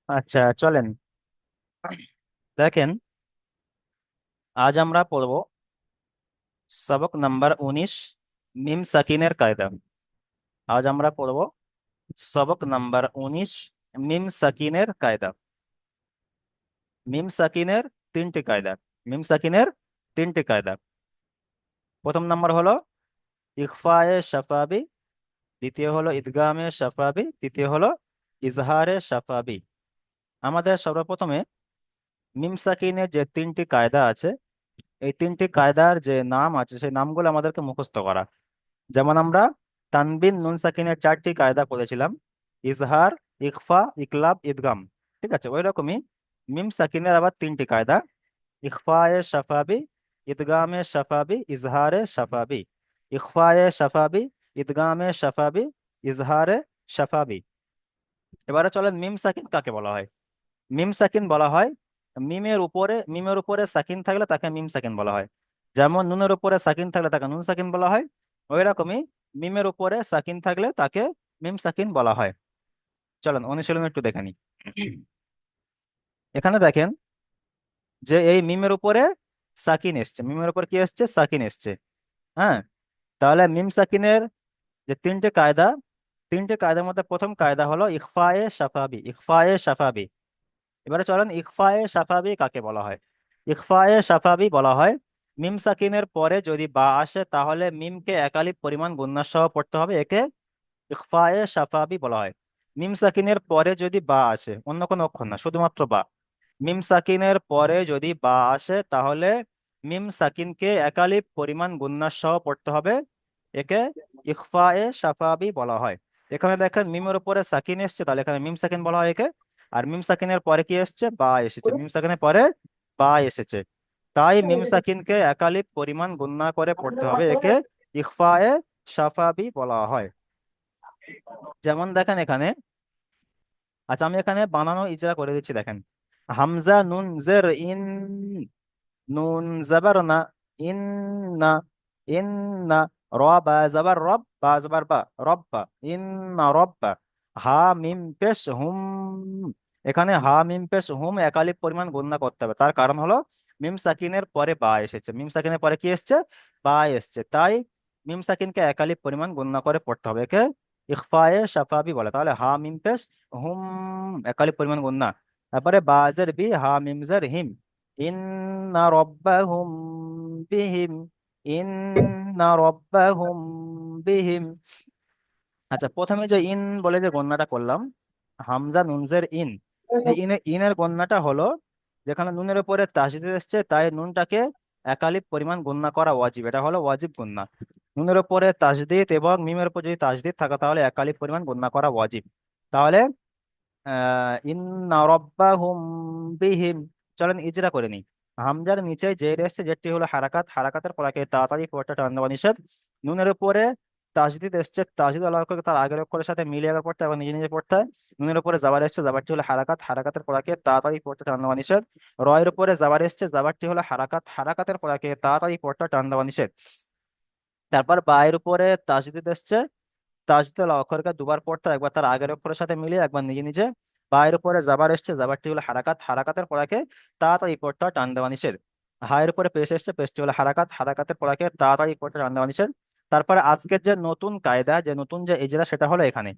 আচ্ছা চলেন দেখেন, আজ আমরা পড়ব সবক নাম্বার 19 মিম সাকিনের কায়দা। আজ আমরা পড়ব সবক নাম্বার 19 মিম সাকিনের কায়দা। মিম সাকিনের তিনটি কায়দা। মিম সাকিনের তিনটি কায়দা। প্রথম নাম্বার হলো ইখফায়ে শাফাবি, দ্বিতীয় হলো ইদগামে শাফাবি, তৃতীয় হলো ইজহারে শাফাবি। আমাদের সর্বপ্রথমে মিম সাকিনের যে তিনটি কায়দা আছে, এই তিনটি কায়দার যে নাম আছে সেই নামগুলো আমাদেরকে মুখস্থ করা। যেমন আমরা তানবিন নুন সাকিনের চারটি কায়দা করেছিলাম: ইজহার, ইখফা, ইকলাব, ইদগাম। ঠিক আছে, ওই রকমই মিম সাকিনের আবার তিনটি কায়দা: ইখফায়ে শাফাবি, ইদগামে শাফাবি, ইজহারে শাফাবি। ইখফায়ে শাফাবি, ইদগামে শাফাবি, ইজহারে শাফাবি। এবারে চলেন মিম সাকিন কাকে বলা হয়। মিম সাকিন বলা হয় মিমের উপরে সাকিন থাকলে তাকে মিম সাকিন বলা হয়। যেমন নুনের উপরে সাকিন থাকলে তাকে নুন সাকিন বলা হয়, ওই রকমই মিমের উপরে সাকিন থাকলে তাকে মিম সাকিন বলা হয়। চলেন অনুশীলন একটু দেখে নিই। এখানে দেখেন যে এই মিমের উপরে সাকিন এসছে, মিমের উপর কি এসছে? সাকিন এসছে। হ্যাঁ, তাহলে মিম সাকিনের যে তিনটে কায়দা, তিনটে কায়দার মধ্যে প্রথম কায়দা হলো ইখফায়ে শাফাবি। ইখফায়ে শাফাবি। এবারে চলেন ইখফায়ে শাফাবি কাকে বলা হয়। ইখফায়ে শাফাবি বলা হয় মিম সাকিনের পরে যদি বা আসে তাহলে মিমকে একালিপ পরিমাণ গুণনা সহ পড়তে হবে, একে ইখফায়ে শাফাবি বলা হয়। মিম সাকিনের পরে যদি বা আসে, অন্য কোনো অক্ষর না, শুধুমাত্র বা। মিম সাকিনের পরে যদি বা আসে তাহলে মিম সাকিনকে একালিপ পরিমাণ গুণনা সহ পড়তে হবে, একে ইখফায়ে শাফাবি বলা হয়। এখানে দেখেন মিমের উপরে সাকিন এসছে, তাহলে এখানে মিম সাকিন বলা হয় একে। আর মিম সাকিনের পরে কি এসছে? বা এসেছে। মিম সাকিনের পরে বা এসেছে, তাই মিম সাকিনকে একালিপ পরিমাণ গুণনা করে পড়তে হবে, একে ইখফায়ে শাফাবি বলা হয়। যেমন দেখেন এখানে, আচ্ছা আমি এখানে বানানো ইজরা করে দিচ্ছি দেখেন। হামজা নুন জের ইন, নুন জবর না, ইন না, ইন না। র বা জবর রব, বা জবর বা, রব্বা, ইন না রব্বা। হা মিম পেশ হুম, এখানে হা মিম পেশ হুম একালিপ পরিমাণ গণনা করতে হবে, তার কারণ হলো মিম সাকিনের পরে বা এসেছে। মিম সাকিনের পরে কি এসছে? বা এসছে, তাই মিম সাকিনকে একালিপ পরিমাণ গণনা করে পড়তে হবে, একে ইখফায়ে শাফাবি বলে। তাহলে হা মিম পেশ হুম একালিপ পরিমাণ গণনা। তারপরে বাজের বি, হা মিম জের হিম, ইন্না রব্বাহুম বিহিম, ইন্না রব্বাহুম বিহিম। আচ্ছা প্রথমে যে ইন বলে যে গণনাটা করলাম, হামজা নুনজের ইন, এই ইনের গণনাটা হলো, যেখানে নুনের উপরে তাসদিদ এসছে তাই নুনটাকে একালিপ পরিমাণ গণনা করা ওয়াজিব, এটা হলো ওয়াজিব গণনা। নুনের উপরে তাসদিদ এবং মিমের উপর যদি তাসদিদ থাকে তাহলে একালিপ পরিমাণ গণনা করা ওয়াজিব। তাহলে ইন্না রব্বাহুম বিহিম। চলেন ইজরা করে নিই। হামজার নিচে যে এসছে যেটি হলো হারাকাত, হারাকাতের পরাকে তাড়াতাড়ি পড়তে টান দেওয়া নিষেধ। নুনের উপরে তাসদিদ এসছে, তাসদিদ আল্লাহ করে তার আগের অক্ষরের সাথে মিলিয়ে আগে পড়তে এবং নিজে নিজে পড়তে হয়। নুনের উপরে জাবার এসছে, জাবারটি হলো হারাকাত, হারাকাতের পরাকে তাড়াতাড়ি পড়তে টান দেওয়া নিষেধ। রয়ের উপরে জাবার এসছে, জাবারটি হলো হারাকাত, হারাকাতের পরাকে তাড়াতাড়ি পড়তে টান দেওয়া নিষেধ। তারপর বায়ের উপরে তাসদিদ এসছে, তাজদুল অক্ষরকে দুবার পড়তে হয়, একবার তার আগের অক্ষরের সাথে মিলিয়ে একবার নিজে নিজে। বায়ের উপরে জাবার এসছে, জাবারটি হলো হারাকাত, হারাকাতের পড়াকে তাড়াতাড়ি পড়তে হয়, টান দেওয়া নিষেধ। হায়ের উপরে পেশ এসছে, পেশটি হলো হারাকাত, হারাকাতের পড়াকে তাড়াতাড়ি পড়তে টান দেওয়া নিষেধ। তারপরে আজকের যে নতুন কায়দা, যে নতুন যে ইজরা, সেটা হলো এখানে।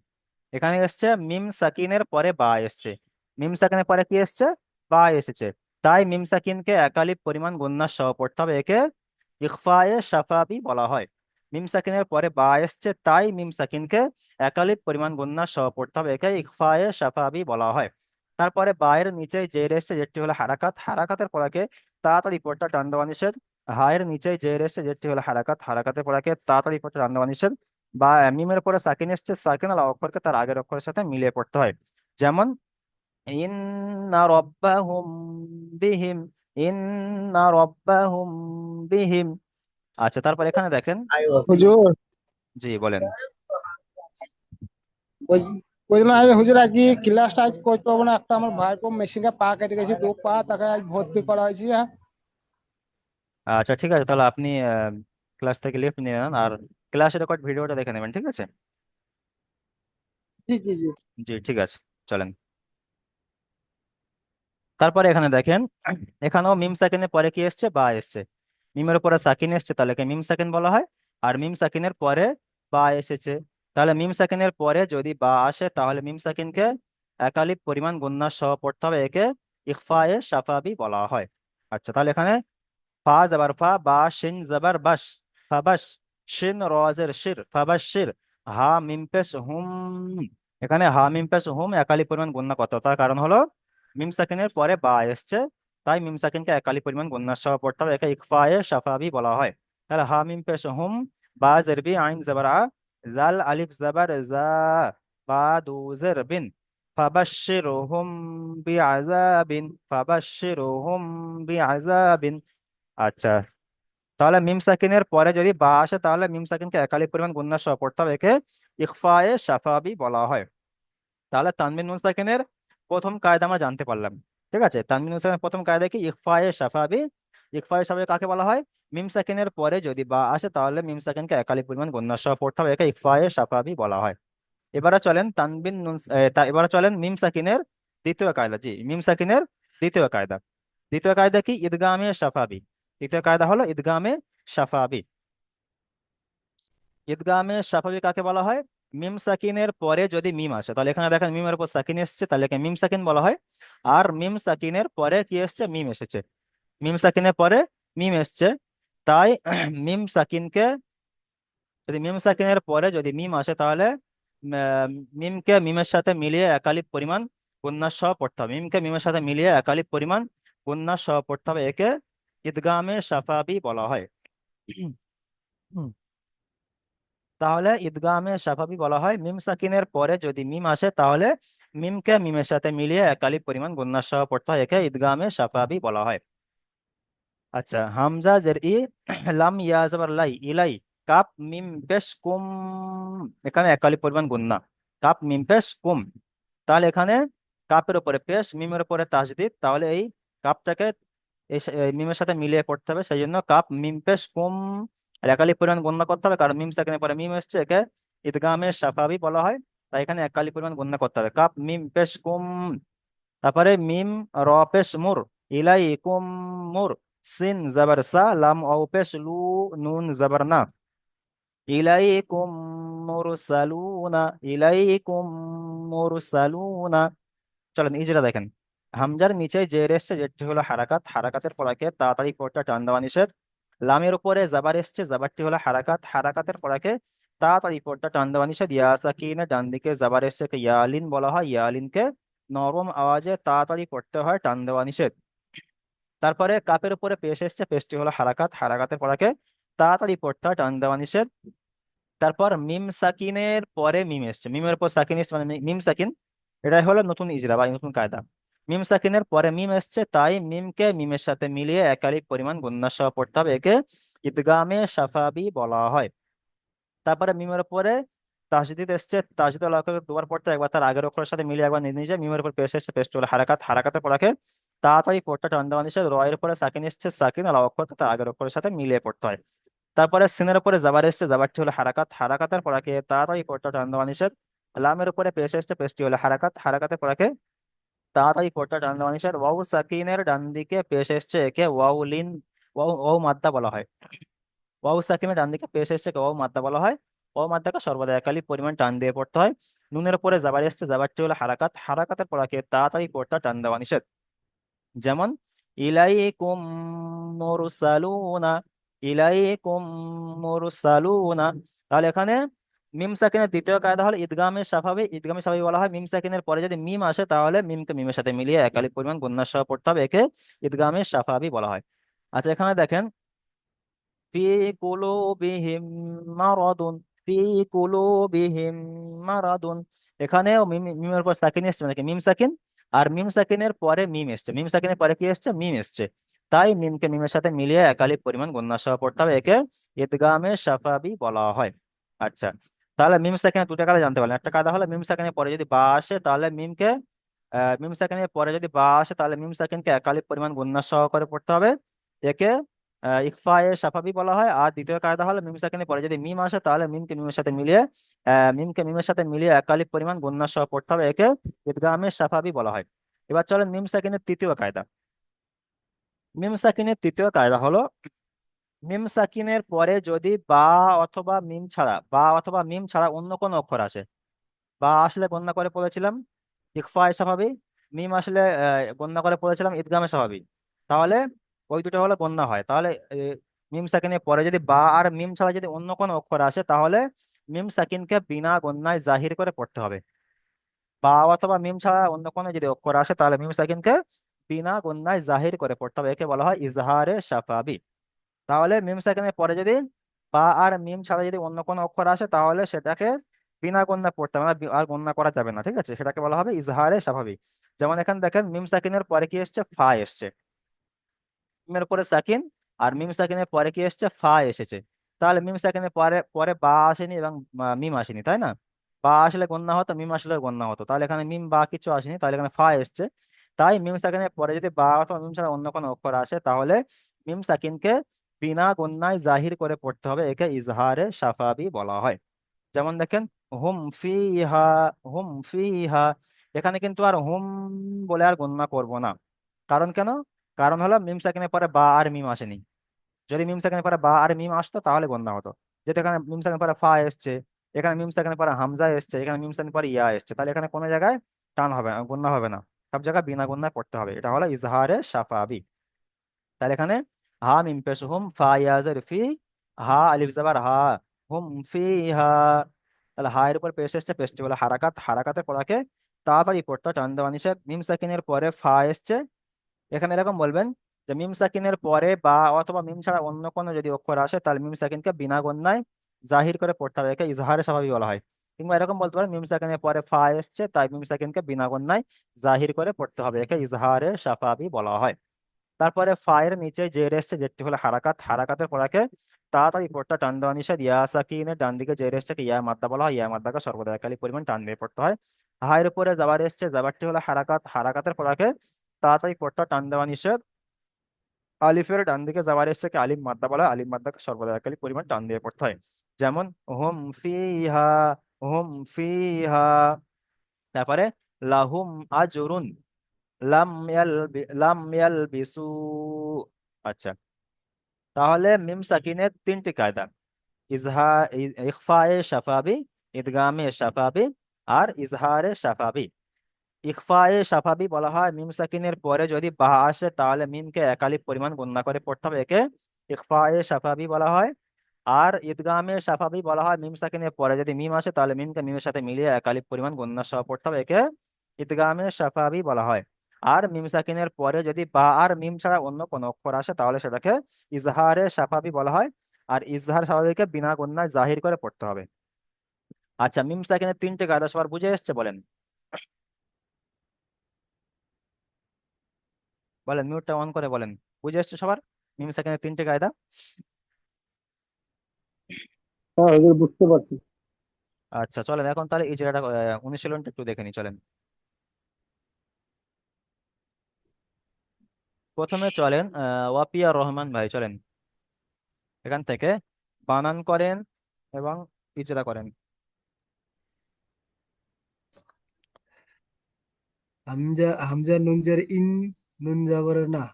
এখানে এসছে মিম সাকিনের পরে বা এসছে। মিম সাকিনের পরে কি এসছে? বা এসেছে, তাই মিম সাকিনকে একালিপ পরিমাণ গুণনা সহ পড়তে হবে, একে ইখফায়ে শাফাবি বলা হয়। মিম সাকিনের পরে বা এসছে তাই মিম সাকিনকে একালিপ পরিমাণ গুণনা সহ পড়তে হবে, একে ইখফায়ে শাফাবি বলা হয়। তারপরে বায়ের নিচে জের এসছে যেটি হলো হারাকাত, হারাকাতের পড়াকে তাড়াতাড়ি পড়তে টান দেওয়া নিষেধ। হায়ের নিচে জের এসছে যেটি হলো হারাকাত, হারাকাতের পড়াকে তাড়াতাড়ি পড়তে টান দেওয়া নিষেধ। বা মিমের পরে সাকিন এসছে, সাকিন আল অক্ষরকে তার আগের অক্ষরের সাথে মিলিয়ে পড়তে হয়। যেমন ইন্না রব্বাহুম বিহিম, ইন্না রব্বাহুম বিহিম। আচ্ছা তারপর এখানে দেখেন। হুজুর, জি বলেন। বলছিলাম আজ হুজুর আজ কি ক্লাসটা আজ করতে পারবো না, একটা আমার ভাইপো মেশিনে পা কেটে গেছে, 2 পা, তাকে আজ ভর্তি করা হয়েছে। হ্যাঁ, আচ্ছা ঠিক আছে, তাহলে আপনি ক্লাস থেকে লিফট নিয়ে নেন আর ক্লাস রেকর্ড ভিডিওটা দেখে নেবেন, ঠিক আছে? জি জি জি। জি ঠিক আছে, চলেন। তারপরে এখানে দেখেন, এখানেও মিম সাকিনের পরে কি এসছে, বা এসছে। মিমের উপরে সাকিন এসছে, তাহলে একে মিম সাকিন বলা হয়। আর মিম সাকিনের পরে বা এসেছে, তাহলে মিম সাকিনের পরে যদি বা আসে তাহলে মিম সাকিনকে একালিপ পরিমাণ গুণনা সহ পড়তে হবে, একে ইখফায়ে শাফাবি বলা হয়। আচ্ছা, তাহলে এখানে ফা জবর ফা, বা শিন জবর বাশ, ফাবাশ। শিন রজের শির, ফাবাশির। হা মিম পেশ হুম, এখানে হা মিম পেশ হুম একালি পরিমাণ গুণনা কত, তার কারণ হলো মিম সাকিনের পরে বা এসছে, তাই মিম সাকিনকে একালি পরিমাণ গুণনা সহ পড়তে হবে, একে ইকফায়ে শাফাবি বলা হয়। তাহলে হা মিম পেশ হুম, বা জেরবি আইন জবর আ, জাল আলিফ জবর জা, বা দু জের বিন, ফাবাশশিরহুম বিআযাবিন, ফাবাশশিরহুম বিআযাবিন। আচ্ছা, তাহলে মিম সাকিনের পরে যদি বা আসে তাহলে মিম সাকিনকে একালি পরিমাণ গুণনা সহ পড়তে হবে, একে ইখফায়ে শাফাবি বলা হয়। তাহলে তানবিন নুন সাকিনের প্রথম কায়দা আমরা জানতে পারলাম। ঠিক আছে, তানবিন নুন সাকিনের প্রথম কায়দা কি, ইখফায়ে শাফাবি। ইখফায়ে শাফাবি কাকে বলা হয়? মিম সাকিনের পরে যদি বা আসে তাহলে মিম সাকিনকে একালি পরিমাণ গুণনা সহ পড়তে হবে, একে ইখফায়ে শাফাবি বলা হয়। এবারে চলেন তানবিন নুন এবারে চলেন মিম সাকিনের দ্বিতীয় কায়দা। জি, মিম সাকিনের দ্বিতীয় কায়দা। দ্বিতীয় কায়দা কি, ইদগামে শাফাবি। দ্বিতীয় কায়দা হলো ইদগামে শাফাবি। ঈদগামে শাফাবি কাকে বলা হয়? মিম সাকিনের পরে যদি মিম আসে, তাহলে এখানে দেখেন মিমের উপর সাকিন এসেছে, তাহলে একে মিম সাকিন বলা হয়। আর মিম সাকিনের পরে কি এসছে, মিম এসেছে। মিম সাকিনের পরে মিম এসছে, তাই মিম সাকিনকে, যদি মিম সাকিনের পরে যদি মিম আসে তাহলে মিমকে মিমের সাথে মিলিয়ে একালিপ পরিমাণ গুণনা সহ পড়তে হবে। মিমকে মিমের সাথে মিলিয়ে একালিপ পরিমাণ গুণনা সহ পড়তে হবে, একে ঈদগামে শাফাবি বলা হয়। তাহলে ঈদগামে শাফাবি বলা হয়। মিম সাকিনের পরে যদি মিম আসে তাহলে মিমকে মিমের সাথে মিলিয়ে একালিপ পরিমাণ গুণনা সহ পড়তে হয়, একে ঈদগামে শাফাবি বলা হয়। আচ্ছা, হামজা জের ই, লাম ইয়া জবর লাই, ইলাই, কাপ মিম পেশ কুম, এখানে একালিপ পরিমাণ গুণনা, কাপ মিম পেশ কুম। তাহলে এখানে কাপের উপরে পেশ, মিমের উপরে তাসদিদ, তাহলে এই কাপটাকে এই মিমের সাথে মিলিয়ে পড়তে হবে, সেই জন্য কাপ মিম পেশ কুম। আর একালি পরিমাণ গণনা করতে হবে, কারণ মিম সেকেন্ডের পরে মিম এসছে, একে ইদগামে শাফাবি বলা হয়। তাই এখানে একালি পরিমাণ গণনা করতে হবে, কাপ মিম পেশ কুম। তারপরে মিম র পেশ মুর, ইলাই কুম মুর, সিন জবর সা, লাম ওয়াও পেশ লু, নুন জবর না, ইলাইকুম মুরসালুনা, ইলাইকুম মুরসালুনা। চলেন ইজরা দেখেন। হামজার নিচে জের এসছে, জেরটি হলো হারাকাত, হারাকাতের পড়াকে তাড়াতাড়ি পড়তে টান দেওয়া নিষেধ। লামের উপরে জাবার এসছে, জাবারটি হলো হারাকাত, হারাকাতের পড়াকে তাড়াতাড়ি পড়তে টান দেওয়া নিষেধ। ইয়া সাকিনে ডান দিকে জাবার এসছে, ইয়ালিন বলা হয়, ইয়ালিনকে নরম আওয়াজে তাড়াতাড়ি পড়তে হয়, টান দেওয়া নিষেধ। তারপরে কাপের উপরে পেশ এসছে, পেশটি হলো হারাকাত, হারাকাতের পড়াকে তাড়াতাড়ি পড়তে হয়, টান দেওয়া নিষেধ। তারপর মিম সাকিনের পরে মিম এসছে, মিমের উপর সাকিন এসছে মানে মিম সাকিন, এটাই হলো নতুন ইজরা বা নতুন কায়দা। মিম সাকিনের পরে মিম এসছে, তাই মিমকে মিমের সাথে মিলিয়ে একালিক পরিমাণ গুণনা সহ পড়তে হবে, একে ইদগামে শাফাবি বলা হয়। তারপরে মিমের উপরে তাসদিদ এসছে, তাসদিদ অক্ষরকে দুবার পড়তে হয়, একবার তার আগের অক্ষরের সাথে মিলিয়ে, একবার নিজে নিজে। মিমের উপর পেশ এসছে, পেশটি হলো হারাকাত, হারাকাতে পড়াকে তাড়াতাড়ি পড়তে টান দেওয়া নিষেধ। রয়ের উপরে সাকিন এসছে, সাকিন আর অক্ষরকে তার আগের অক্ষরের সাথে মিলিয়ে পড়তে হয়। তারপরে সিনের উপরে জাবার এসছে, জাবারটি হলো হারাকাত, হারাকাতের পড়াকে তাড়াতাড়ি পড়তে টান দেওয়া নিষেধ। লামের উপরে পেশ এসছে, পেশটি হলো হারাকাত, হারাকাতের পড়াকে তাড়াতাড়ি পড়তে টান দেওয়া নিষেধ। ওয়াও সাকিনের ডান দিকে পেশ এসছে, একে ওয়াও লিন, ওয়াও ওয়াও মাদ্দা বলা হয়। ওয়াও সাকিনের ডান দিকে পেশ এসছে, একে ওয়াও মাদ্দা বলা হয়। ওয়াও মাদ্দাকে সর্বদা একালি পরিমাণ টান দিয়ে পড়তে হয়। নুনের উপরে জাবার এসছে, জাবারটি হলো হারাকাত, হারাকাতের পড়াকে তাড়াতাড়ি পড়তে টান দেওয়া নিষেধ। যেমন ইলাইকুম মুরসালুনা, ইলাইকুম মুরসালুনা। তাহলে এখানে মিম সাকিনের দ্বিতীয় কায়দা হলো ইদগামে শাফাবি। ইদগামে শাফাবি বলা হয় মিম সাকিনের পরে যদি মিম আসে তাহলে মিমকে মিমের সাথে মিলিয়ে একালিক পরিমাণ গুণনা সহ পড়তে হবে, একে ইদগামে শাফাবি বলা হয়। আচ্ছা, এখানে দেখেন ফি কুলুবিহিম মারাদুন, ফি কুলুবিহিম মারাদুন। এখানেও মিমের উপর সাকিন এসছে, মানে কি মিম সাকিন। আর মিম সাকিনের পরে মিম এসছে, মিম সাকিনের পরে কি এসছে, মিম এসছে। তাই মিমকে মিমের সাথে মিলিয়ে একালিক পরিমাণ গুণনা সহ পড়তে হবে, একে ইদগামে শাফাবি বলা হয়। আচ্ছা, তাহলে মিম সাকিনের দুটো কায়দা জানতে পারলেন। একটা কায়দা হলো মিম সাকিনের পরে যদি বা আসে তাহলে মিমকে মিম সাকিনের পরে যদি বা আসে তাহলে মিম সাকিনকে একালিক পরিমাণ গুণনা সহ করে পড়তে হবে, একে ইকফায়ে শাফাবি বলা হয়। আর দ্বিতীয় কায়দা হলো মিম সাকিনের পরে যদি মিম আসে তাহলে মিমকে মিমের সাথে মিলিয়ে একালিক পরিমাণ গুণনা সহ পড়তে হবে, একে ইদগামে শাফাবি বলা হয়। এবার চলেন মিম সাকিনের তৃতীয় কায়দা। মিম সাকিনের তৃতীয় কায়দা হলো, মিম সাকিনের পরে যদি বা মিম ছাড়া অন্য কোনো অক্ষর আসে। বা আসলে গণনা করে পড়েছিলাম ইকফায়ে স্বাভাবিক, মিম আসলে গণনা করে পড়েছিলাম ইদগামে স্বাভাবিক। তাহলে ওই দুটো হলো গণনা হয়। তাহলে মিম সাকিনের পরে যদি বা আর মিম ছাড়া যদি অন্য কোনো অক্ষর আসে, তাহলে মিম সাকিনকে বিনা গণনায় জাহির করে পড়তে হবে। বা অথবা মিম ছাড়া অন্য কোনো যদি অক্ষর আসে, তাহলে মিম সাকিনকে বিনা গণনায় জাহির করে পড়তে হবে। একে বলা হয় ইজহারে শাফাবি। তাহলে মিম সেকেন্ডের পরে যদি বা আর মিম ছাড়া যদি অন্য কোনো অক্ষর আসে, তাহলে সেটাকে বিনা গণনা পড়তে হবে না, আর গণনা করা যাবে না, ঠিক আছে? সেটাকে বলা হবে ইজহারে স্বাভাবিক। যেমন এখানে দেখেন মিম সাকিনের পরে কি এসছে, ফা এসছে। মিমের পরে সাকিন, আর মিম সাকিনের পরে কি এসছে, ফা এসেছে। তাহলে মিম সাকিনের পরে পরে বা আসেনি এবং মিম আসেনি, তাই না? বা আসলে গণনা হতো, মিম আসলে গণনা হতো। তাহলে এখানে মিম বা কিছু আসেনি, তাহলে এখানে ফা এসছে। তাই মিম সাকিনের পরে যদি বা অথবা মিম ছাড়া অন্য কোনো অক্ষর আসে, তাহলে মিম সাকিনকে বিনা গণনায় জাহির করে পড়তে হবে। একে ইজহারে শাফাবি বলা হয়। যেমন দেখেন হুম ফিহা, হুম ফিহা, এখানে কিন্তু আর হুম বলে আর গণনা করব না। কারণ কেন? কারণ হলো মিম সাকিনের পরে বা আর মিম আসেনি। যদি মিম সেকেন্ডের পরে বা আর মিম আসতো, তাহলে গণনা হতো। যেহেতু এখানে মিম সেকেন্ডের পরে ফা এসছে, এখানে মিম সেকেন্ডের পরে হামজা এসছে, এখানে মিম সেকেন্ডের পরে ইয়া এসছে, তাহলে এখানে কোনো জায়গায় টান হবে না, গণনা হবে না। সব জায়গায় বিনা গণনায় পড়তে হবে। এটা হলো ইজহারে শাফাবি। তাহলে এখানে হা মিম পেশ হুম, ফা ইয়াজের ফি, হা আলিফ জাবার হা, হুম ফি হা। তাহলে হা এর উপর পেশ এসছে, পেশটি হলো হারাকাত, হারাকাতের পড়াকে তাড়াতাড়ি পড়তে হয়, টান দেওয়া নিষেধ। মিম সেকেন্ডের পরে ফা এসছে, এখানে এরকম বলবেন যে মিম সাকিনের পরে বা অথবা মিম ছাড়া অন্য কোনো যদি অক্ষর আসে, তাহলে মিম সাকিনকে বিনা গণনায় জাহির করে পড়তে হবে। একে ইজহারে স্বাভাবিক বলা হয়। কিংবা এরকম বলতে পারেন মিম সাকিনের পরে ফা এসছে, তাই মিম সাকিনকে বিনা গণনায় জাহির করে পড়তে হবে। একে ইজহারে শাফাবি বলা হয়। তারপরে ফায়ের নিচে জের এসছে, যেটি হলো হারাকাত, হারাকাতের পড়াকে তাড়াতাড়ি পড়তে হয়, টান দেওয়া নিষেধ। ইয়া সাকিনের ডান দিকে জের এসছে কি ইয়া মাদ্দা বলা হয়, ইয়া মাদ্দাকে সর্বদা একালি পরিমাণ টান দিয়ে পড়তে হয়। হায়ের উপরে জাবার এসছে, জাবারটি হলো হারাকাত, হারাকাতের পড়াকে তাড়াতাড়ি পড়তে হয়, টান দেওয়া নিষেধ। আলিফের ডান দিকে যাবার এসছে কি আলিফ মাদ্দা বলা হয়, আলিফ মাদ্দাকে সর্বদা একালি পরিমাণ টান দিয়ে পড়তে হয়। যেমন হুম ফিহা, হুম ফিহা। তারপরে লাহুম আজরুন, লাম ইয়ালবিসু। আচ্ছা, তাহলে মিম সাকিনের তিনটি কায়দা: ইজহা, ইখফায়ে শাফাবি, ইদগামে শাফাবি, আর ইজহারে শাফাবি। ইখফায়ে শাফাবি বলা হয় মিম সাকিনের পরে যদি বা আসে, তাহলে মিমকে একালিপ পরিমাণ গণনা করে পড়তে হবে। একে ইখফায়ে শাফাবি বলা হয়। আর ইদগামে শাফাবি বলা হয় মিম সাকিনের পরে যদি মিম আসে, তাহলে মিমকে মিমের সাথে মিলিয়ে একালিপ পরিমাণ গণনা সহ পড়তে হবে। একে ইদগামে শাফাবি বলা হয়। আর মিম সাকিনের পরে যদি বা আর মিম ছাড়া অন্য কোনো অক্ষর আসে, তাহলে সেটাকে ইজহারে শাফাবি বলা হয়। আর ইজহার স্বাভাবিককে বিনা গণনায় জাহির করে পড়তে হবে। আচ্ছা, মিম সাকিনের তিনটে কায়দা সবার বুঝে এসছে বলেন? বলেন, মিউটটা অন করে বলেন। বুঝে এসছে সবার মিম সেকেন্ডের তিনটে কায়দা? হ্যাঁ হুজুর, বুঝতে পারছি। আচ্ছা চলেন এখন তাহলে এই জায়গাটা অনুশীলনটা একটু দেখে নি, চলেন। প্রথমে চলেন ওয়াপিয়া রহমান ভাই, চলেন এখান থেকে বানান করেন এবং ইজরা করেন। হামজা, হামজা নুনজের ইন, নুন যাবর না,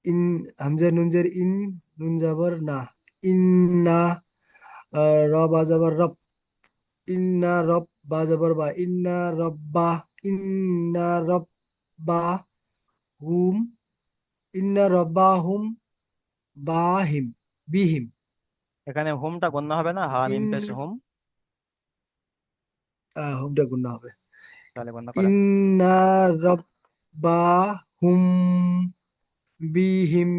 ইন, হামজা নুনজের ইন, নুন যাবর না, ইন্না। র বা যাবর রব, ইন্না রব বা যাবর বা, ইন্না রব্বা, ইন্না রব্বা হুম, ইন্না রব্বা হুম, বাহিম, বিহিম। এখানে হোমটা গণ্য হবে না, হা ইন, মিম পেশ হোম। হুমটা গুণা হবে। তাহলে গণ্য করেন। ইন্না রব্বা হুম, বিহিম,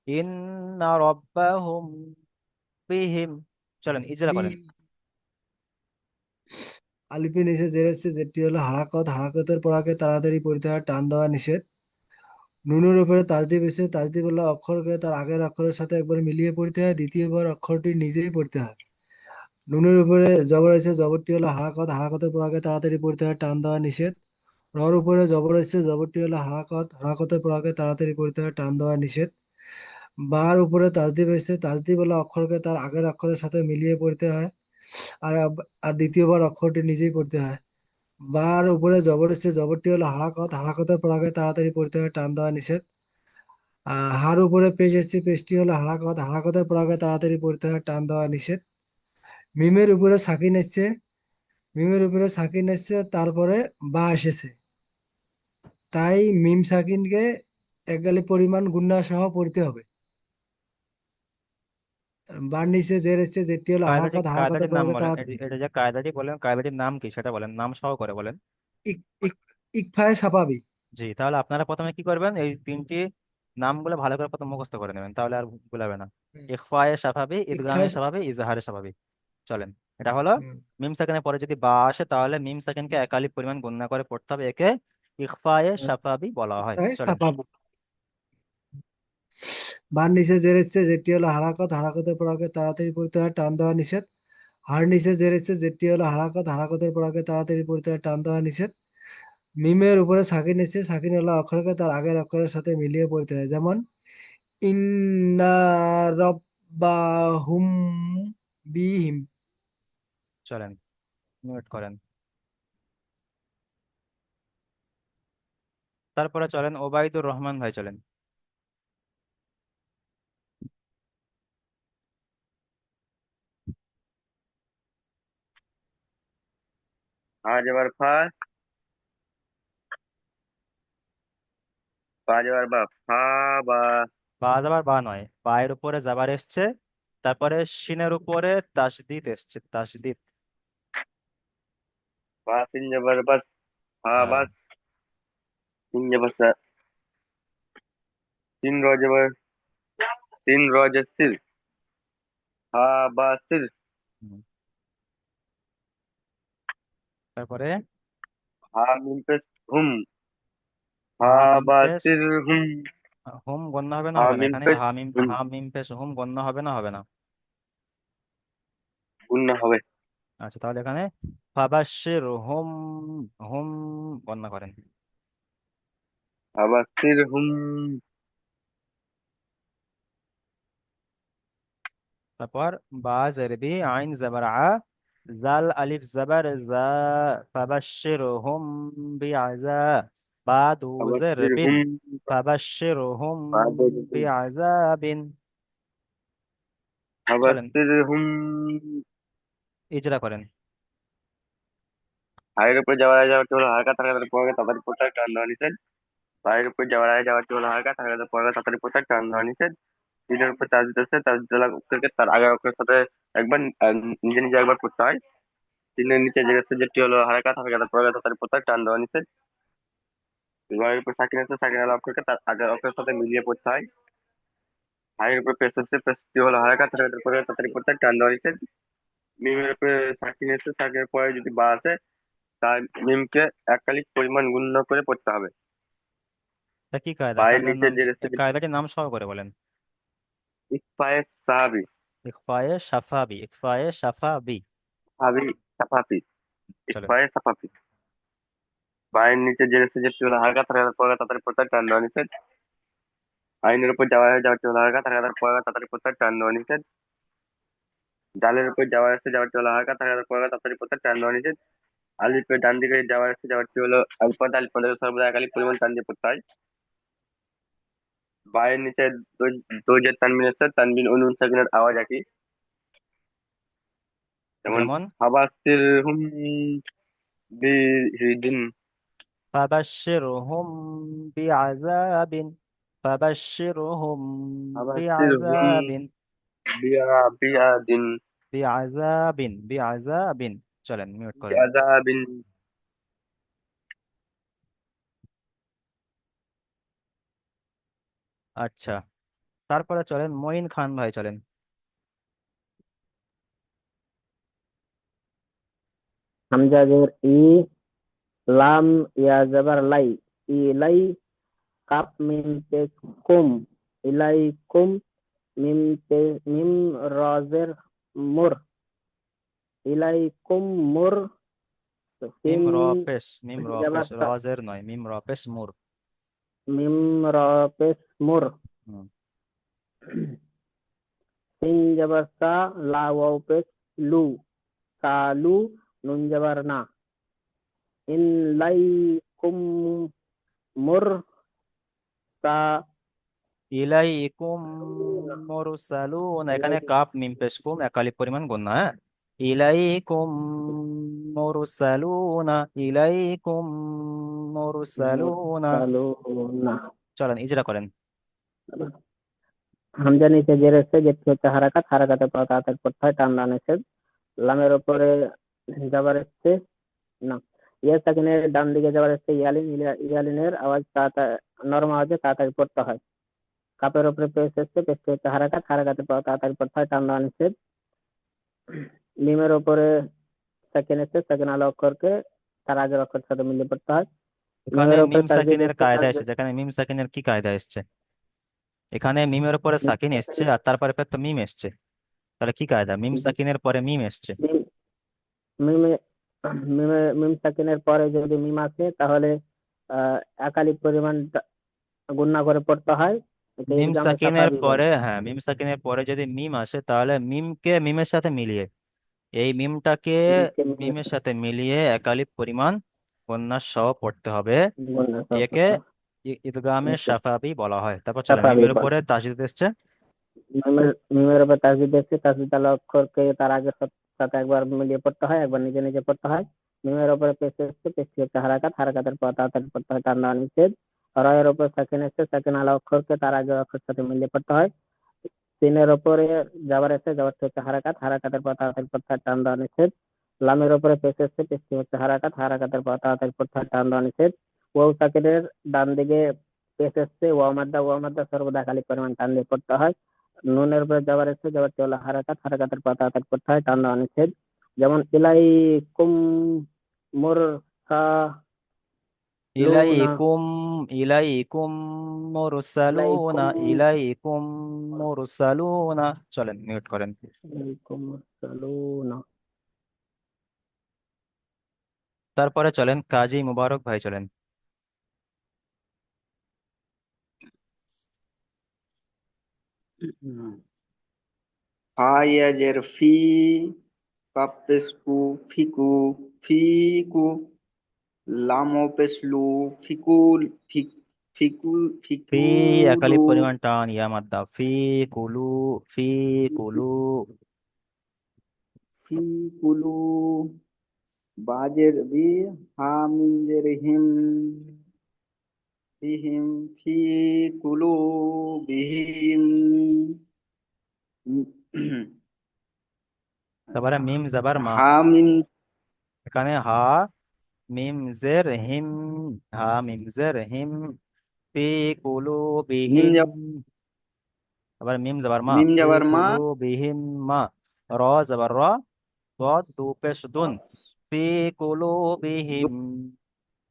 ইন্না রব্বাহুম বিহিম। চলেন ইজরা বি। করেন। আলিফে নিচে জের এসেছে, যেটি হলো হারাকত, হারাকতের পড়াকে তাড়াতাড়ি পড়তে হয়, টান দেওয়া নিষেধ। নুনের উপরে তাজদিদ এসে, তাজদিদ বলা অক্ষরকে তার আগের অক্ষরের সাথে একবার মিলিয়ে পড়তে হয়, দ্বিতীয়বার অক্ষরটি নিজেই পড়তে হয়। নুনের উপরে জবর এসে, জবরটি হলো হারাকত, হারাকতের পড়াকে তাড়াতাড়ি পড়তে হয়, টান দেওয়া নিষেধ। রর উপরে জবর এসে, জবরটি হলো হারাকত, হারাকতের পড়াকে তাড়াতাড়ি পড়তে হয়, টান দেওয়া নিষেধ। বার উপরে তাজদিদ এসে, তাজদিদ বলা অক্ষরকে তার আগের অক্ষরের সাথে মিলিয়ে পড়তে হয়, আর আর দ্বিতীয়বার অক্ষরটি নিজেই পড়তে হয়। বার উপরে জবর এসছে, জবরটি হলো হারাকত, হারাকতের পর আগে তাড়াতাড়ি পড়তে হয়, টান দেওয়া নিষেধ। হার উপরে পেশ এসছে, পেশটি হলো হারাকত, হারাকতের পর আগে তাড়াতাড়ি পড়তে হয়, টান দেওয়া নিষেধ। মিমের উপরে সাকিন এসছে, মিমের উপরে সাকিন এসছে, তারপরে বা এসেছে, তাই মিম সাকিনকে একগালি পরিমাণ গুণা সহ পড়তে হবে। বার নিচে জের এসছে, যেটি হলো কায়দাটি হারাকত, হারাকতের কায়দাটির পর নাম আগে বলেন, এটা যে কায়দাটি বলেন, কায়দাটির নাম কি সেটা বলেন, নাম সহ করে বলেন। ইক ইক ইকফায়ে সাফাবি। জি, তাহলে আপনারা প্রথমে কি করবেন, এই তিনটি নামগুলো ভালো করে প্রথম মুখস্থ করে নেবেন, তাহলে আর ভুলাবে না। হুম, ইখফায়ে সাফাবি, ইদগামে ইকফায়ে সাফাবি, ইজহারে সাফাবি। চলেন, এটা হলো হুম, মিম সাকিনের পরে যদি বা আসে তাহলে মিম সাকিনকে একালি পরিমাণ গুণনা করে পড়তে হবে, একে ইখফায়ে সাফাবি বলা হয়। ইকফায়ে চলেন। সাফাবি। বার নিচে জের এসছে, যেটি হলো হারাকত, হারাকতের পর আগে তাড়াতাড়ি পড়তে হয়, টান দেওয়া নিষেধ। হার নিচে জের এসছে, যেটি হলো হারাকত, হারাকতের পর আগে তাড়াতাড়ি পড়তে হয়, টান দেওয়া নিষেধ। মিমের উপরে সাকিন এসছে, সাকিন হলো অক্ষরকে তার আগের অক্ষরের সাথে মিলিয়ে পড়তে হয়, যেমন ইন্না রব্বাহুম বিহিম। চলেন, মিউট করেন। তারপরে চলেন ওবায়দুর রহমান ভাই, চলেন। আজ আবার আজ আবার ফা বা বা যাবার বা নয়, বা এর উপরে যাবার এসছে, তারপরে শিনের উপরে তাসদিদ এসছে, তাসদিদ। বা সিন যাবার বাস, ফা হ্যাঁ। বাস, সিন যাবার সা, সিন র যাবার, সিন র সির, ফা বা সির, হুম। তারপরে হা মিম পেশ হুম, হা হা মিম বা পেশ সির হুম, হুম গণ্য হবে না হা হবে না, মিম এখানে পেশ হুম, হা মিম পেশ হুম গণ্য হবে না হবে না। গুণ হবে। আচ্ছা, তাহলে এখানে ফাবাশির হুম, হুম গণ্য করেন। হা বা সির হুম, তারপর বা জেরবি, আইন জবর আ, জাল আলিফ জবর জা, ফাবাশির হুম বিআযা, বা দু হা বা সির জেরবিন, হুম, ফাবাশির হুম বা দে হুম, বিআযাবিন। হা বা চলেন, সির হুম। ইজরা করেন। হায়ের উপরে যাওয়ার আগে যাওয়ার হলো হালকা থাকা পরে তাড়াতাড়ি পোশাক টান দেওয়া নিষেধ। পায়ের উপরে যাওয়ার আগে যাওয়ার হলো হালকা থাকা পরে তাড়াতাড়ি পোশাক টান দেওয়া নিষেধ। তিনের উপর চার্জ দিতেছে, চার্জ দেওয়ার অক্ষরকে তার আগের অক্ষরের সাথে একবার নিজে নিজে একবার পড়তে হয়। তিনের নিচে যে আছে যেটি হলো হালকা থাকা পরে তাড়াতাড়ি পোশাক টান দেওয়া নিষেধ। রয়ের উপর সাকিন আছে, সাকিন আলা অক্ষরকে তার আগের অক্ষরের সাথে মিলিয়ে পড়তে হয়। হায়ের উপর পেশ আছে, পেশটি হলো হালকা থাকা পরে তাড়াতাড়ি পোশাক টান দেওয়া নিষেধ। মিমের উপরে সাকিন আছে, সাকিনের পরে যদি বা আছে তার মিমকে এককালিক পরিমাণ গুণ করে পড়তে হবে। তা কি কায়দা, পায়ের কায়দার নিচে নাম যে কি, এই রেসিপি কায়দাটির নাম সহ করে বলেন। ইকফায়ে সাহাবি, ইখফায়ে সাফাবি, ইখফায়ে সাফাবি। সাহাবি সাফাফি, চলেন। ইকফায়ে সাফাফি। পায়ের নিচে যে রেসিপি হলো হালকা থাকা পরে তাড়াতাড়ি পড়তে টান দেওয়া নিষেধ। আইনের উপর যাওয়া হয়ে যাওয়ার হলো হালকা থাকা পরে তাড়াতাড়ি পড়তে টান দেওয়া নিষেধ। ডালের উপর যাওয়া আসছে যাওয়ারটি হলো হালকা থাকা পরে তাড়াতাড়ি পড়তে টান দেওয়া নিষেধ। আলিফের ডান দিকে যাওয়া আসছে যাওয়ারটি হলো আলফা আলিফ সর্বদা একালিক পরিমাণ টান দিয়ে পড়তে হয়। বায়ের নিচে দোজের তানবিন আছে, তানবিন ও নুন সাকিনের আওয়াজ একই, যেমন যেমন হাবাসির হুম বিহিদিন, ফাবাশশিরহুম বিআযাবিন, ফাবাশশিরহুম হাবাসির হুম বিআযাবিন, বিয়াদিন, বিআযাবিন, বিআযাবিন। চলেন, মিউট করেন। বিয়াদাবিন। আচ্ছা, তারপরে চলেন মঈন খান ভাই, চলেন। হামজা জের ই, লাম ইয়া জবর লাই, ইলাই, কাপ মিম পেশ কুম, ইলাইকুম, মিম রজের মুর, ইলাইকুম মুর, মিম সিন র পেশ, মিম র পেশ, জবর সা, রজের নয়, মিম র পেশ মুর। মিম র পেশ মুর, হুম। সিন জবর সা, লা ওয়াও পেশ লু, সালু, নুন জবর না, ইলাইকুম মুরসা ইলাইকুম মুরসালুন, এখানে কাপ মিম পেশ কুম একালি পরিমাণ গুণা, হ্যাঁ। ইলাইকুম মুরসালুনা, ইলাইকুম মুরসালুনা। মুরসালুনা। চলেন ইজরা করেন। হামজা নিচে জের এসছে, যেটি হচ্ছে হারাকাত, হারাকাতের পর তাতের পড়তে হয় টান টান এসে। লামের উপরে যাবার এসছে না, ইয়া সাকিনের ডান দিকে যাবার এসছে ইয়ালিন, ইয়ালিনের আওয়াজ নরম আওয়াজে তাড়াতাড়ি পড়তে হয়। কাপের উপরে পেশ এসছে, পেশটি হচ্ছে হারাকাত, হারাকাতের পর তাড়াতাড়ি পড়তে হয় টান টান এসে। মিমের উপরে সাকিন এসছে, সাকিন আলা অক্ষরকে তার আগের অক্ষরের সাথে মিলিয়ে পড়তে হয়। এখানে মিমের উপরে মিম তাসদিদ সাকিনের এসছে, কায়দা তাসদিদ এসেছে, এখানে মিম সাকিনের কি কায়দা এসছে? এখানে মিমের উপরে সাকিন এসছে আর তারপরে ফের তো মিম এসছে, তাহলে কি কায়দা? মিম সাকিনের পরে মিম এসছে। মিম মিমে মিম সাকিনের পরে যদি মিম আসে তাহলে একালিক পরিমাণ গুণনা করে পড়তে হয়, একে মিম ইদগামে সাকিনের সাফাবি বলে। পরে, হ্যাঁ, মিম সাকিনের পরে যদি মিম আসে তাহলে মিমকে মিমের সাথে মিলিয়ে, এই মিমটাকে মিমকে মিমের মিমের সাথে মিলিয়ে একালিপ পরিমাণ কন্যা সহ পড়তে হবে। গুণনা করে একে পড়তে হয়। ইদগামে একে সাফাবি বলা হয়। তারপর চলে সাফাবি মিমের বলে। উপরে তাসদিদ এসছে। মিমের উপর তাসদিদ এসছে, তাসদিদ আলা অক্ষরকে তার আগের সাথে একবার মিলিয়ে পড়তে হয়, একবার নিজে নিজে পড়তে হয়। মিমের উপরে পেশ এসছে, পেশটি হচ্ছে হারাকাত, হারাকাতের পর তাড়াতাড়ি পড়তে হয় টান টান নিষেধ। রয়ের উপর সাকিন এসছে, সাকিন আলা অক্ষরকে তার আগের অক্ষরের সাথে মিলিয়ে পড়তে হয়। সিনের ওপরে যাবার এসে, যাবার হচ্ছে হারাকাত, হারাকাতের পর তাড়াতাড়ি পড়তে হয় টান দেওয়া নিষেধ। লামের ওপরে পেশ এসছে, পেশটি হচ্ছে হারাকাত, হারাকাতের পর তাড়াতাড়ি পড়তে হয় টান দেওয়া নিষেধ। ওয়াও সাকিনের ডান দিকে পেশ এসছে, ওয়াও মাদ্দা সর্বদা খালি পরিমাণ টান দিয়ে পড়তে হয়। নুনের উপরে যাবার এসছে, যাবারটি হলো হারাকাত, হারাকাতের পর তাড়াতাড়ি পড়তে হয় টান দেওয়া নিষেধ। যেমন ইলাইকুম মুরসালুনা, ইলাইকুম ইলাইকুম মুরসালুনা, ইলাইকুম ইলাইকুম মুরসালুনা। চলেন মিউট করেন। ইলাইকুম মুরসালুনা। তারপরে চলেন কাজী মুবারক ভাই, চলেন। ফা ইয়া জের ফি, কাপ পেশ কু, ফিকু, ফিকু, লাম ও পেশ লু, ফিকুল, ফিকুল, ফি ফিকুলু, একালিপ পরিমাণ টান, ইয়া মাদ্দা, ফি কুলু, ফি কুলু। ফিকুলু, বাজের বি, হামিম জের হিম, বিহিম, ফিকুলু, বিহিম। তারপরে মিম জাবার মা, হামিম, এখানে হা মিম জের হিম, হা মিম জের হিম, ফি কুলু মিম বিহিম। যাব, আবার মিম জাবার মা, মিম ফি যাবার মা, কুলু বিহিম মা। র জাবার র, দ দু পেশ দুন, ফি কুলু বিহিম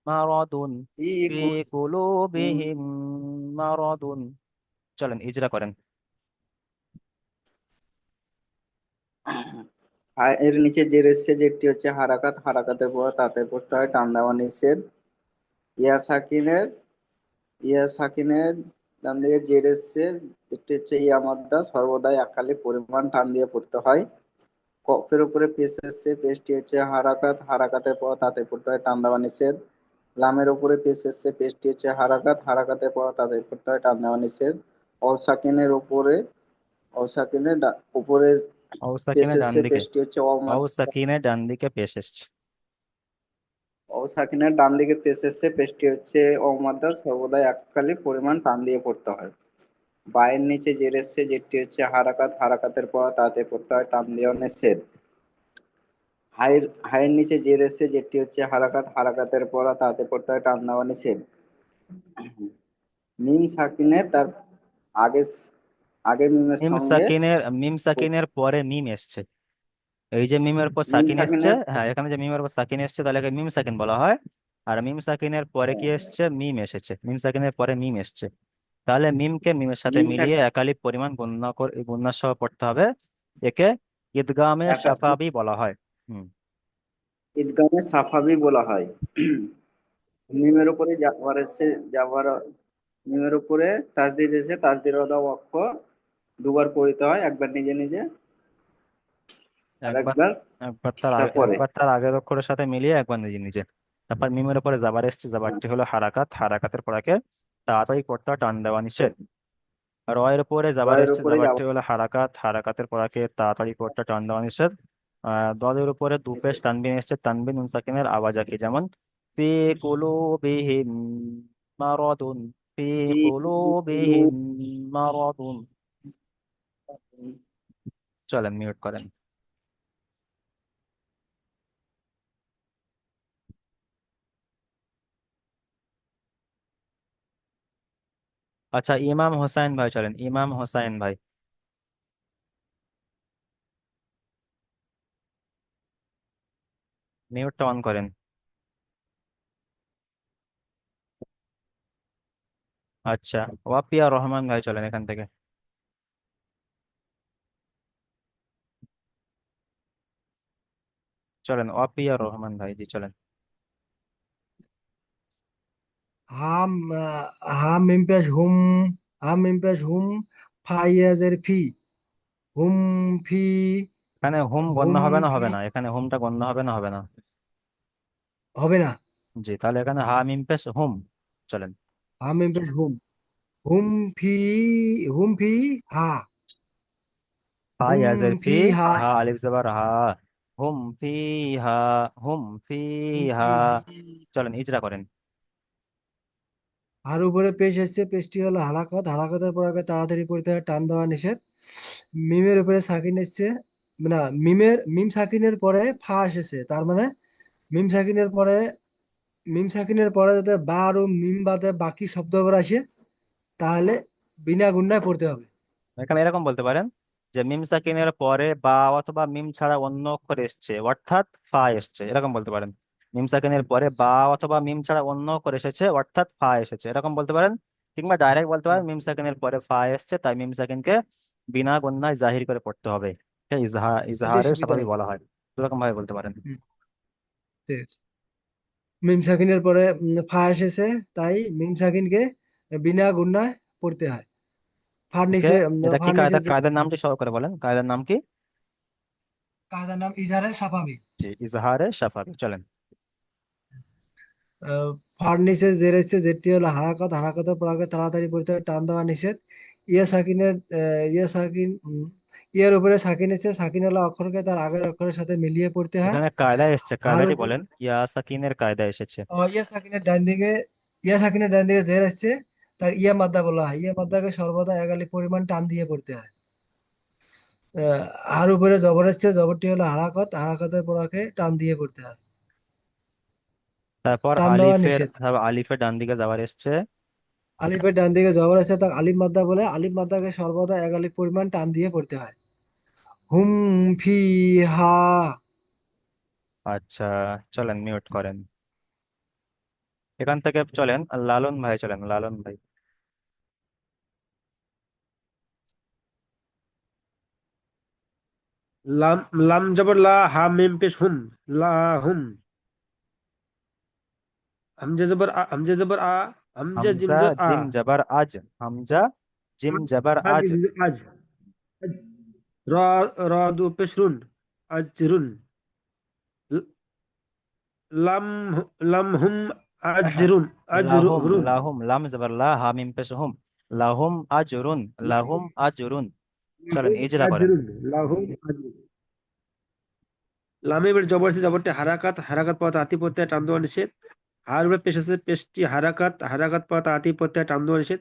মারাদুন, ফি ফিকুল, কুলু বিহিম মারাদুন। চলেন ইজরা করেন। এর নিচে জের এসছে, যেটি হচ্ছে হারাকাত, হারাকাতের পর তাতে পড়তে হয় টান দেওয়া নিষেধ। ইয়া সাকিনের, ইয়া সাকিনের ডান দিকে জের এসছে, যেটি হচ্ছে ইয়া মাদ্দা, সর্বদাই একালি পরিমাণ টান দিয়ে পড়তে হয়। কফের উপরে পেশ এসছে, পেশটি হচ্ছে হারাকাত, হারাকাতের পর তাতে পড়তে হয় টান দেওয়া নিষেধ। লামের উপরে পেশ এসছে, পেশটি হচ্ছে হারাকাত, হারাকাতের পর তাতে পড়তে হয় টান দেওয়া নিষেধ। অল সাকিনের উপরে, অল সাকিনের উপরে অউ পেশ সাকিনের ডান এসছে, দিকে, পেশটি হচ্ছে অউ সাকিনের ডান দিকে পেশ এসছে। ও সাকিনের ডান দিকে পেশ এসছে, পেশটি হচ্ছে অমাদ্দা, সর্বদাই এককালি পরিমাণ টান দিয়ে পড়তে হয়। বায়ের নিচে জের এসছে, যেটি হচ্ছে হারাকাত, হারাকাতের পর তাতে পড়তে হয় টান দেওয়া নিষেধ। হায়ের, হায়ের নিচে জের এসছে, যেটি হচ্ছে হারাকাত, হারাকাতের পর তাতে পড়তে হয় টান দেওয়া নিষেধ। মিম সাকিনের তার আগে, আগের মিমের সঙ্গে, মিম সাকিনের পরে মিম এসছে। এই যে মিমের উপর মিম সাকিন এসছে, সাকিনের, হ্যাঁ, এখানে যে মিমের উপর সাকিন এসছে তাহলে একে মিম সাকিন বলা হয়। আর মিম সাকিনের পরে কি এসছে? মিম এসেছে, মিম সাকিনের পরে মিম এসছে। তাহলে মিমকে মিমের সাথে মিম মিলিয়ে সাকিন একালিপ পরিমাণ গণনা করে গুণনা সহ পড়তে হবে। একে ইদগামে একাত্তর, শাফাবি বলা হয়। হুম। ঈদগামে সাফাবি বলা হয়। মিমের উপরে যাবার এসছে, যাবার, মিমের উপরে তাসদিদ এসে, তাসদিদ অদা ওয়াক্ফ দুবার পড়িতে হয়, একবার নিজে নিজে আর একবার একবার একবার তার আগে, তারপরে। একবার তার আগের অক্ষরের সাথে মিলিয়ে একবার নিজে নিজে। তারপর মিমের উপরে জাবার এসছে, জাবারটি হলো হারাকাত, হারাকাতের পরাকে তাড়াতাড়ি পড়তে হয়, টান দেওয়া নিষেধ। রয়ের উপরে জাবার রয়ের এসছে, উপরে জাবারটি যাওয়া হলো হারাকাত, হারাকাতের পরাকে তাড়াতাড়ি পড়তে হয়, টান দেওয়া নিষেধ। দলের উপরে দুপেশ নিষেধ। তানবিন এসছে, তানবিন নুন সাকিনের আওয়াজ আঁকি, যেমন ফি কুলুবিহিম মারাদুন, ফি ফি কুলুবিহিম মারাদুন। চলেন মিউট করেন। আচ্ছা, ইমাম হোসাইন ভাই চলেন, ইমাম হোসাইন ভাই মিউটটা অন করেন। আচ্ছা, ওয়াপিয়া রহমান ভাই চলেন এখান থেকে। চলেন ওয়াপিয়া রহমান ভাই, জি চলেন। হাম হাম মিম পেশ হুম, হাম মিম পেশ হুম, ফাইয়াজের ফি, হুম ফি, এখানে হুম গণ্য হুম হবে না, ফি, হবে না? এখানে হুমটা গণ্য হবে না, হবে না? হবে না। জি, তাহলে এখানে হা মিম পেশ হুম। চলেন। হাম মিম পেশ হুম, হুম ফি, হুম ফি হা, হা হুম ইয়াজের ফি, ফি হা, হা আলিফ জবর হা, হুম ফি হা, হুম ফি হুম হা। ফি চলেন ইজরা করেন। আর উপরে পেশ এসছে, পেশটি হলো হালাকত, হালাকতের পর আগে তাড়াতাড়ি পড়তে হয়, টান দেওয়া নিষেধ। মিমের উপরে সাকিন এসছে, না মিম সাকিনের পরে ফা এসেছে, তার মানে মিম সাকিনের পরে, মিম সাকিনের পরে যাতে বা আর মিম বাদে বাকি শব্দগুলো আসে, তাহলে বিনা গুণায় পড়তে হবে। এখানে এরকম বলতে পারেন যে মিম সাকিনের পরে বা অথবা মিম ছাড়া অন্য অক্ষর এসছে, অর্থাৎ ফা এসছে, এরকম বলতে পারেন। মিম সাকিনের পরে বা অথবা মিম ছাড়া অন্য অক্ষর এসেছে, অর্থাৎ ফা এসেছে, এরকম বলতে পারেন। কিংবা ডাইরেক্ট বলতে পারেন মিম সাকিনের পরে ফা এসছে, তাই মিম সাকিনকে বিনা গুণায় জাহির করে পড়তে হবে। এটাই ইজহারের সুবিধা স্বাভাবিক হবে। বলা হয়, এরকম ভাবে বলতে পারেন। হুম, ঠিক আছে। মিম সাকিনের পরে ফা এসেছে, তাই মিম সাকিনকে বিনা গুণায় পড়তে হয়। ওকে, এটা কি ফার নিচে কায়দা? যে কায়দার নামটি সহ করে বলেন, কায়দার নাম কি? কায়দার নাম ইজারে সাফাবি। জি, ইজহারে স্বাভাবিক। চলেন। ফার নিচে যে রয়েছে, যেটি হলো হারাকত, হারাকতের পর আগে তাড়াতাড়ি পড়তে হয়, টান দেওয়া নিষেধ। ইয়া সাকিনের ইয়া সাকিন ইয়ার উপরে সাকিন এসেছে, সাকিন হলো অক্ষরকে তার আগের অক্ষরের সাথে মিলিয়ে পড়তে হয়। এখানে কায়দা এসছে, আর কায়দাটি উপরে বলেন, ইয়া সাকিনের কায়দা এসেছে। ইয়া সাকিনের ডান দিকে, ইয়া সাকিনের ডান দিকে জের আসছে, তার ইয়া মাদ্দা বলা হয়। ইয়া মাদ্দাকে সর্বদা এক আলিফ পরিমাণ টান দিয়ে পড়তে হয়। আহ, আর উপরে জবর আসছে, জবরটি হলো হারাকত, হারাকতের পরাকে টান দিয়ে পড়তে হয়। তারপর টান দেওয়া নিষেধ। আলিফের ডান দিকে যাওয়ার এসছে। আলিফের ডান দিকে জবর আছে, তাকে আলিফ মাদ্দা বলে। আলিফ মাদ্দাকে সর্বদা এক আলিফ পরিমাণ টান দিয়ে পড়তে হয়। হুম ফি হা, আচ্ছা, চলেন মিউট করেন। এখান থেকে চলেন লালন ভাই, চলেন লালন ভাই। লাম, লাম জবর লা, হা মিম পেশ হুম, লা হুম। হামজা জবর আ, হামজা জবর আ, হামজা জিম হামজা জবর আ, জিম জবর আজ, হামজা জিম জবর হা আজ। জিম জবর আজ, আজ। র, র দু পেশ রুন, আজরুন। ল- লাম, লাম হুম আজরুন, লাহুম, আজরুন। লাহুম লাম জবর লা, হা মিম পেশ হুম, লাহুম আজরুন, লাহুম আজরুন। চলেন লাহুম ইজরা করেন। আজরুন, লাহুম আজরুন। লামে এবার জবর আছে, জবরটি হারাকাত, হারাকাত পথ আতি প্রত্যয় টান দেওয়া নিষেধ। হার উপরে পেশ আছে, পেশটি হারাকাত, হারাকাত পথ আতি প্রত্যয় টান দেওয়া নিষেধ।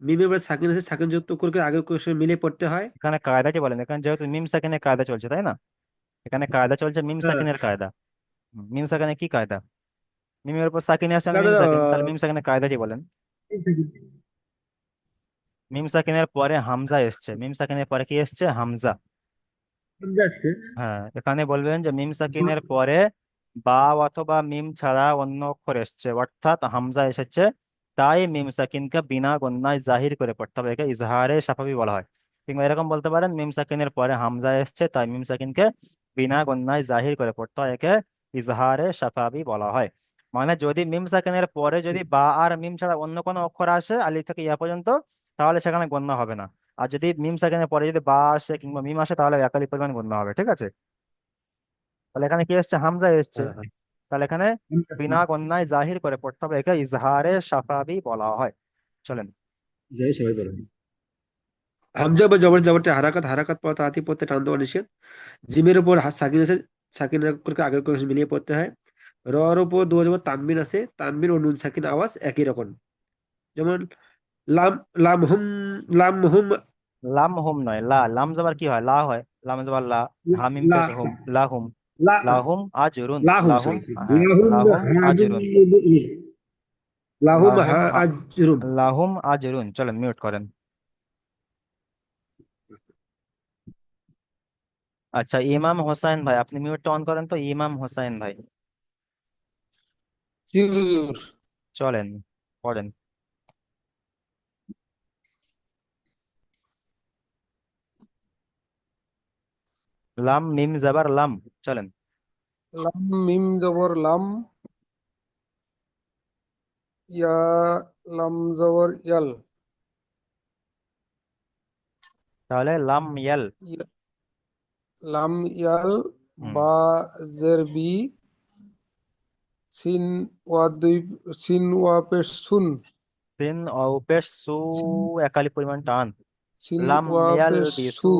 মিমে এবার সাকিন আছে, সাকিন যুক্ত করে আগের কোষে মিলে পড়তে হয়। এখানে কায়দাটি বলেন, এখানে যেহেতু মিম সাকিনের কায়দা চলছে, তাই না? এখানে কায়দা চলছে মিম হ্যাঁ, সাকিনের কায়দা। মিম সাকিনের কি কায়দা? মিমের উপর সাকিন আসছে, এখানে মিম সাকিন, তাহলে মিম সাকিনের কায়দাটি বলেন। মিম সাকিনের পরে হামজা এসছে, মিম সাকিনের পরে কি এসছে? হামজা। যাচ্ছে। হ্যাঁ, এখানে বলবেন যে মিম সাকিনের পরে বা অথবা মিম ছাড়া অন্য অক্ষর এসছে, অর্থাৎ হামজা এসেছে, তাই মিম সাকিনকে বিনা গণ্যায় জাহির করে পড়তে হবে, একে ইজহারে সাফাবি বলা হয়। কিংবা এরকম বলতে পারেন মিম সাকিনের পরে হামজা এসছে, তাই মিম সাকিনকে বিনা গণ্যায় জাহির করে পড়তে হয়, একে ইজহারে সাফাবি বলা হয়। মানে যদি মিম সাকিনের পরে যদি বা আর মিম ছাড়া অন্য কোনো অক্ষর আসে আলিফ থেকে ইয়া পর্যন্ত, তাহলে সেখানে গণ্য হবে না। আর যদি মিম সেকেন্ডের পরে যদি বা আসে কিংবা মিম আসে, তাহলে একালি পরিমাণ গণ্য হবে, ঠিক আছে? তাহলে এখানে কি এসছে? হামজা এসছে। হ্যাঁ, হ্যাঁ। তাহলে এখানে বিনা গন্যায় জাহির করে পড়তে হবে, একে ইজহারে সাফাবি বলা হয়। চলেন। যাই সবাই বলেন। হামজা বা জবর জবরটি হারাকাত হারাকাত পর তাঁতি পড়তে টান দেওয়া নিষেধ। জিমের উপর সাকিন আছে, সাকিন অক্ষরকে আগের অক্ষরের সাথে মিলিয়ে পড়তে হয়। রর উপর দু জবর তানবিন আছে, তানবিন ও নুন সাকিন আওয়াজ একই রকম। যেমন লাম, লাম হুম, লাম হুম, লাম হুম নয়, লাম জবর কি হয়, লা হয়, লাম জবর লা, হামিম লা, পেশ হুম, লাহুম, লা, লাহুম আজরুন, লাহুম, লাহুম, সরি, হ্যাঁ, লাহুম লাহুম হাজুম, আজরুন, লাহুম লাহুম হাজরুম। লাহুম আজরুন। চলেন মিউট করেন। আচ্ছা, ইমাম হোসাইন ভাই, আপনি মিউটটা অন করেন তো, ইমাম হোসাইন ভাই। জি হুজুর। চলেন পড়েন। লাম মিম জবর লাম। চলেন। লাম মিম জবর লাম, ইয়া লাম জবর ইয়াল, তাহলে লাম ইয়াল। ইয়া- লাম ইয়াল, হুম। বা জের বি, সিন ওয়া দুই, সিন ওয়া পেশ সুন, তিন ও পেশ সু, সিন একালি পরিমাণ টান। সিন লাম ওয়া ইয়াল পেশ বিসু, সু,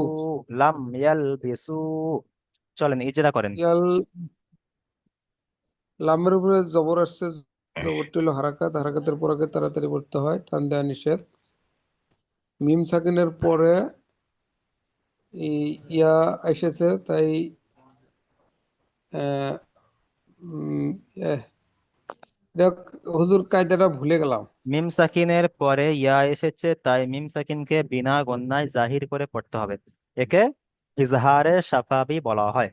লাম ইয়াল বিসু। চলেন ইজরা করেন। ইয়াল। লামের উপরে জবর আসছে, জবরটি হলো হারাকাত, হারাকাতের পর আগে তাড়াতাড়ি পড়তে হয়, টান দেওয়া নিষেধ। মিম সাকিনের পরে ইয়া এসেছে, তাই আহ, উম, এহ, যাক, হুজুর কায়দাটা ভুলে গেলাম। মিম সাকিনের পরে ইয়া এসেছে, তাই মিম সাকিনকে বিনা গন্যায় জাহির করে পড়তে হবে, একে ইজহারে সাফাবি বলা হয়।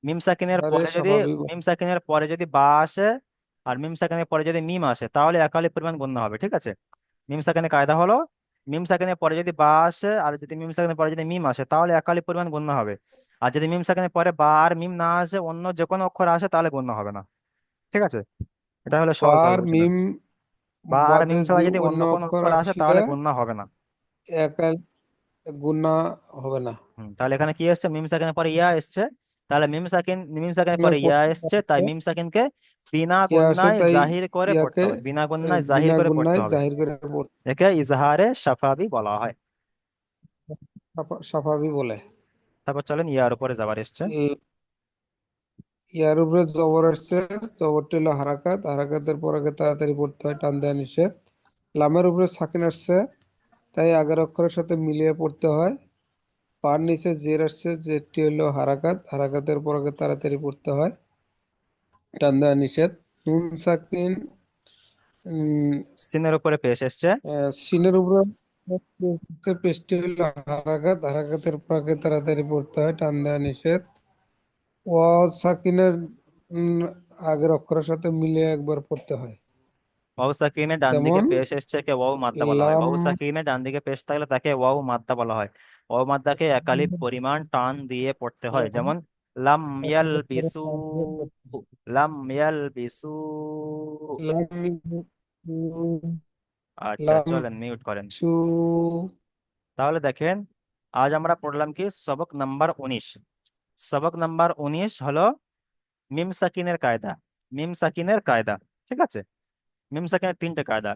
মিম সাকিনের আরে পরে যদি, স্বাভাবিক। মিম সাকিনের পরে যদি বা আসে, আর মিম সাকিনের পরে যদি মিম আসে, তাহলে একালি পরিমাণ গণ্য হবে, ঠিক আছে। মিম সাকিনের কায়দা হলো, মিম সাকিনের পরে যদি বা আসে আর যদি মিম সাকিনের পরে যদি মিম আসে, তাহলে একালি পরিমাণ গণ্য হবে। আর যদি মিম সাকিনের পরে বা আর মিম না আসে, অন্য যে কোনো অক্ষর আসে, তাহলে গণ্য হবে না, ঠিক আছে। এটা হলো সহজ ভাবে বার বুঝলেন। মিম বা আর মিম বাদে ছাড়া যে যদি অন্য অন্য কোনো অক্ষর অক্ষর আসে, আসলে তাহলে গণ্য হবে না। একাল গুণা হবে না। তাহলে এখানে কি এসছে, মিম সাকিনের পরে ইয়া এসছে, তাহলে মিম সাকিনের সাকিনের পরে ইয়া পরে এসছে, তাই মিম সাকিনকে বিনা ইয়া আসে, গুণনায় তাই জাহির করে পড়তে ইয়াকে হবে, বিনা গুণনায় জাহির বিনা করে পড়তে গুণায় হবে, জাহির করে পড়তে একে ইজহারে সাফাবি বলা হয়। স্বাভাবিক বলে। তারপর চলেন ইয়ার উপরে যাবার এসছে। ইয়ার উপরে জবর আসছে, জবরটি হলো হারাকাত, হারাকাতের পর আগে তাড়াতাড়ি পড়তে হয়, টান দেওয়া নিষেধ। লামের উপরে সাকিন আসছে, তাই আগের অক্ষরের সাথে মিলিয়ে পড়তে হয়। পার নিচে জের আসছে, জেরটি হলো হারাকাত, হারাকাতের পর আগে তাড়াতাড়ি পড়তে হয়, টান দেওয়া নিষেধ। নুন সাকিন সিনের উপরে পেশ এসছে। সিনের উপরে পেস্টি হলো হারাকাত, হারাকাতের পর আগে তাড়াতাড়ি পড়তে হয়, টান দেওয়া নিষেধ। ওয়াও সাকিনের আগের অক্ষরের সাথে মিলিয়ে একবার পড়তে হয়। ওয়াও সাকিনের ডান দিকে যেমন পেশ এসছে, কে ওয়াও মাদ্দা বলা হয়। লাম, ওয়াও সাকিনের ডান দিকে পেশ থাকলে তাকে ওয়াও মাদ্দা বলা হয়। ওয়াও মাদ্দাকে একালিপ পরিমাণ টান দিয়ে পড়তে হয়, যেমন লাম ইয়াল বিসু, লাম ইয়াল বিসু। লাম, আচ্ছা লাম চলেন মিউট করেন। সু। তাহলে দেখেন, আজ আমরা পড়লাম কি, সবক নাম্বার 19। সবক নাম্বার 19 হলো মিম সাকিনের কায়দা। মিম সাকিনের কায়দা, ঠিক আছে। মিম সাকিনের তিনটে কায়দা: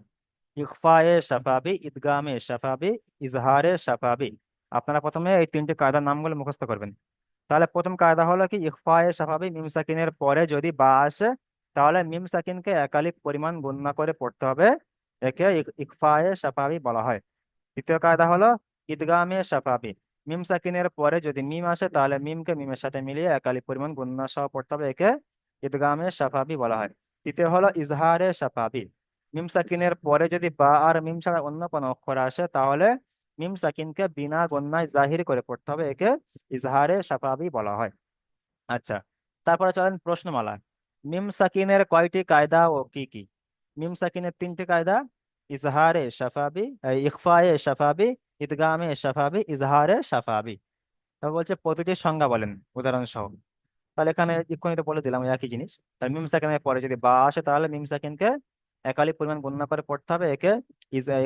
ইখফায়ে শাফাবি, ইদগামে শাফাবি, ইজহারে শাফাবি। আপনারা প্রথমে এই তিনটে কায়দার নামগুলো মুখস্থ করবেন। তাহলে প্রথম কায়দা হলো কি, ইখফায়ে শাফাবি, মিম সাকিনের পরে যদি বা আসে, তাহলে মিম সাকিনকে একালিক পরিমাণ গণনা করে পড়তে হবে, একে ইখফায়ে শাফাবি বলা হয়। দ্বিতীয় কায়দা হলো ইদগামে শাফাবি, মিম সাকিনের পরে যদি মিম আসে, তাহলে মিমকে মিমের সাথে মিলিয়ে একালি পরিমাণ গুণনা সহ পড়তে হবে, একে ইদগামে শাফাবি বলা হয়। তৃতীয় হলো ইজহারে শাফাবি, মিম সাকিনের পরে যদি বা আর মিম ছাড়া অন্য কোনো অক্ষর আসে, তাহলে মিম সাকিনকে বিনা গুণনায় জাহির করে পড়তে হবে, একে ইজহারে শাফাবি বলা হয়। আচ্ছা, তারপরে চলেন প্রশ্নমালা। মিম সাকিনের কয়টি কায়দা ও কি কি? মিম সাকিনের তিনটি কায়দা: ইজহারে শাফাবি, ইখফায়ে শাফাবি, ইদগামে শাফাবি, ইজহারে শাফাবি। তারপর বলছে প্রতিটি সংজ্ঞা বলেন উদাহরণ সহ। তাহলে এখানে এক্ষুনি তো বলে দিলাম একই জিনিস। তাহলে মিম সাকিনের পরে যদি বা আসে, তাহলে মিম সাকিনকে একালি পরিমাণ গণনা করে পড়তে হবে, একে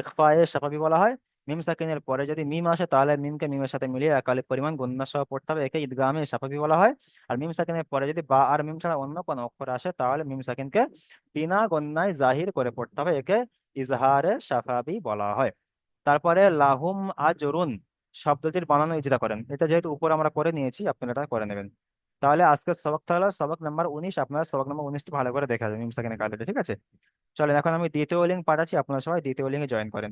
ইখফায়ে শাফাবি বলা হয়। মিম সাকিনের পরে যদি মিম আসে তাহলে মিমকে মিমের সাথে মিলিয়ে একালিপ পরিমাণ গুণনা সহ পড়তে হবে, একে ইদগামে সাফাবি বলা হয়। আর মিম সাকিনের পরে যদি বা আর মিম ছাড়া অন্য কোনো অক্ষর আসে তাহলে মিম সাকিনকে বিনা গণ্যায় জাহির করে পড়তে হবে, একে ইজহারে সাফাবি বলা হয়। তারপরে লাহুম আজরুন শব্দটির বানানো ইজরা করেন, এটা যেহেতু উপর আমরা করে নিয়েছি আপনারা এটা করে নেবেন। তাহলে আজকের সবকটা হলো সবক নাম্বার 19, আপনারা সবক নাম্বার 19টি ভালো করে দেখা যাবে মিম সাকিনের কায়দাটা, ঠিক আছে? চলেন এখন আমি দ্বিতীয় লিঙ্ক পাঠাচ্ছি, আপনারা সবাই দ্বিতীয় লিঙ্কে জয়েন করেন।